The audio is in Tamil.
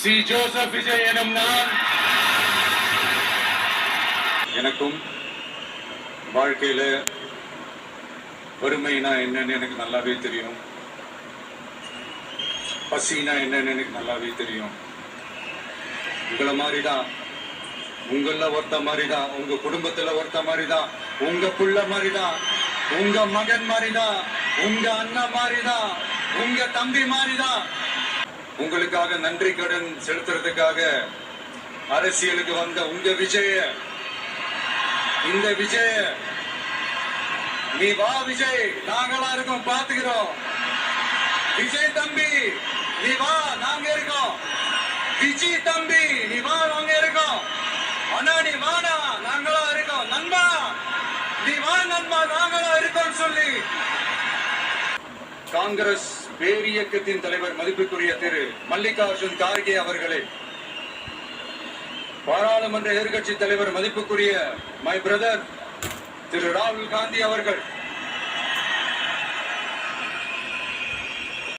சி ஜோசப் விஜய் எனும் நான் எனக்கும் வாழ்க்கையில வறுமைனா என்னன்னு எனக்கு நல்லாவே தெரியும். பசினா என்னன்னு எனக்கு நல்லாவே தெரியும். உங்களை மாதிரிதான், உங்கள ஒருத்த மாதிரிதான், உங்க குடும்பத்துல ஒருத்த மாதிரிதான், உங்க புள்ள மாதிரிதான், உங்க மகன் மாதிரிதான், உங்க அண்ணன் மாதிரிதான், உங்க தம்பி மாதிரிதான். உங்களுக்காக நன்றி கடன் செலுத்துறதுக்காக அரசியலுக்கு வந்த உங்க விஜய, இந்த விஜய, நீ வா விஜய், நாங்களா இருக்கோம், பாத்துக்கிறோம். விஜய் தம்பி நீ வா, நாங்க இருக்கோம். விஜய் தம்பி நீ வா, நாங்க இருக்கோம். அண்ணா நீ வாடா, நாங்களா இருக்கோம். நண்பா நீ வா நண்பா, நாங்களா இருக்கோம் சொல்லி காங்கிரஸ் வேறு இயக்கத்தின் தலைவர் மதிப்புக்குரிய திரு மல்லிகார்ஜுன் கார்கே அவர்களே, பாராளுமன்ற எதிர்கட்சி தலைவர் மதிப்புக்குரிய மை பிரதர் திரு ராகுல் காந்தி அவர்கள்,